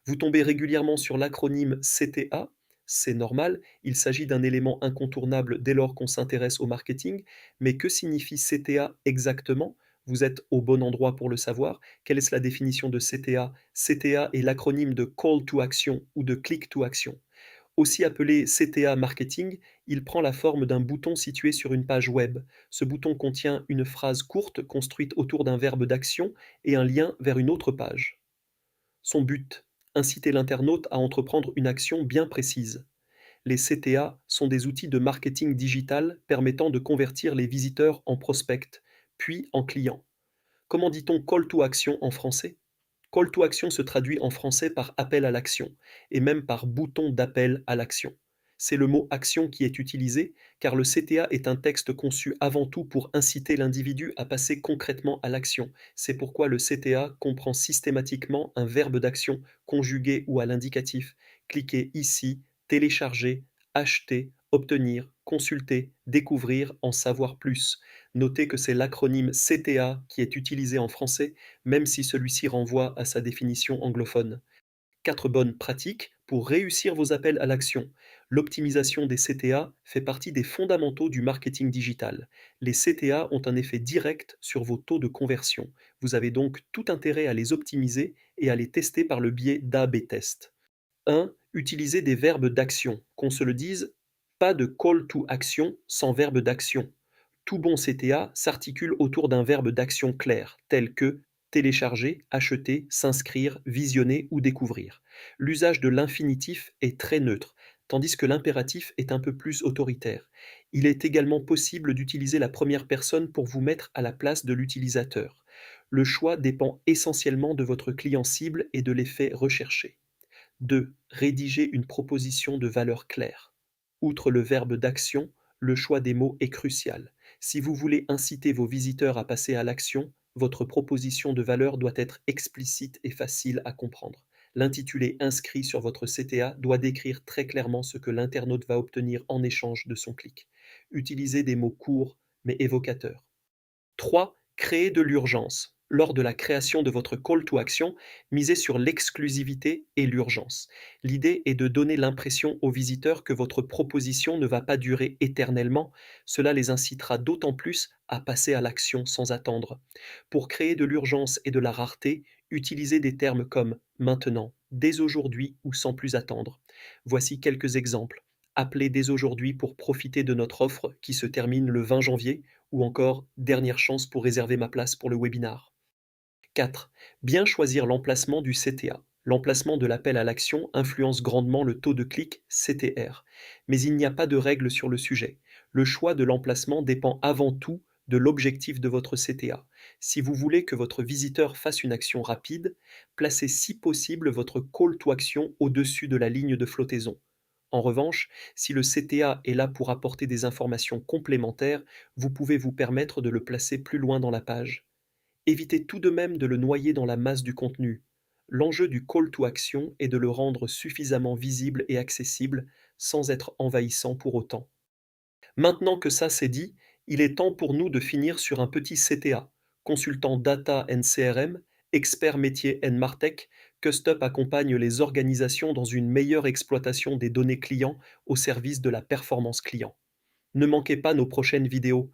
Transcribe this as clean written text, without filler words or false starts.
Vous tombez régulièrement sur l'acronyme CTA, c'est normal, il s'agit d'un élément incontournable dès lors qu'on s'intéresse au marketing, mais que signifie CTA exactement? Vous êtes au bon endroit pour le savoir. Quelle est la définition de CTA? CTA est l'acronyme de Call to Action ou de Click to Action. Aussi appelé CTA Marketing, il prend la forme d'un bouton situé sur une page web. Ce bouton contient une phrase courte construite autour d'un verbe d'action et un lien vers une autre page. Son but: inciter l'internaute à entreprendre une action bien précise. Les CTA sont des outils de marketing digital permettant de convertir les visiteurs en prospects, puis en clients. Comment dit-on call to action en français? Call to action se traduit en français par appel à l'action, et même par bouton d'appel à l'action. C'est le mot action qui est utilisé, car le CTA est un texte conçu avant tout pour inciter l'individu à passer concrètement à l'action. C'est pourquoi le CTA comprend systématiquement un verbe d'action conjugué ou à l'indicatif. Cliquez ici, télécharger, acheter, obtenir, consulter, découvrir, en savoir plus. Notez que c'est l'acronyme CTA qui est utilisé en français, même si celui-ci renvoie à sa définition anglophone. 4 bonnes pratiques pour réussir vos appels à l'action. L'optimisation des CTA fait partie des fondamentaux du marketing digital. Les CTA ont un effet direct sur vos taux de conversion. Vous avez donc tout intérêt à les optimiser et à les tester par le biais d'A/B tests. 1. Utiliser des verbes d'action. Qu'on se le dise, pas de call to action sans verbe d'action. Tout bon CTA s'articule autour d'un verbe d'action clair, tel que télécharger, acheter, s'inscrire, visionner ou découvrir. L'usage de l'infinitif est très neutre, tandis que l'impératif est un peu plus autoritaire. Il est également possible d'utiliser la première personne pour vous mettre à la place de l'utilisateur. Le choix dépend essentiellement de votre client cible et de l'effet recherché. 2. Rédiger une proposition de valeur claire. Outre le verbe d'action, le choix des mots est crucial. Si vous voulez inciter vos visiteurs à passer à l'action, votre proposition de valeur doit être explicite et facile à comprendre. L'intitulé inscrit sur votre CTA doit décrire très clairement ce que l'internaute va obtenir en échange de son clic. Utilisez des mots courts mais évocateurs. 3. Créer de l'urgence. Lors de la création de votre call to action, misez sur l'exclusivité et l'urgence. L'idée est de donner l'impression aux visiteurs que votre proposition ne va pas durer éternellement. Cela les incitera d'autant plus à passer à l'action sans attendre. Pour créer de l'urgence et de la rareté, utilisez des termes comme maintenant, dès aujourd'hui ou sans plus attendre. Voici quelques exemples. Appelez dès aujourd'hui pour profiter de notre offre qui se termine le 20 janvier, ou encore dernière chance pour réserver ma place pour le webinar. 4. Bien choisir l'emplacement du CTA. L'emplacement de l'appel à l'action influence grandement le taux de clic CTR. Mais il n'y a pas de règle sur le sujet. Le choix de l'emplacement dépend avant tout de l'objectif de votre CTA. Si vous voulez que votre visiteur fasse une action rapide, placez si possible votre call to action au-dessus de la ligne de flottaison. En revanche, si le CTA est là pour apporter des informations complémentaires, vous pouvez vous permettre de le placer plus loin dans la page. Évitez tout de même de le noyer dans la masse du contenu. L'enjeu du call to action est de le rendre suffisamment visible et accessible sans être envahissant pour autant. Maintenant que ça c'est dit, il est temps pour nous de finir sur un petit CTA. Consultant Data and CRM, expert métier and Martech, Custup accompagne les organisations dans une meilleure exploitation des données clients au service de la performance client. Ne manquez pas nos prochaines vidéos.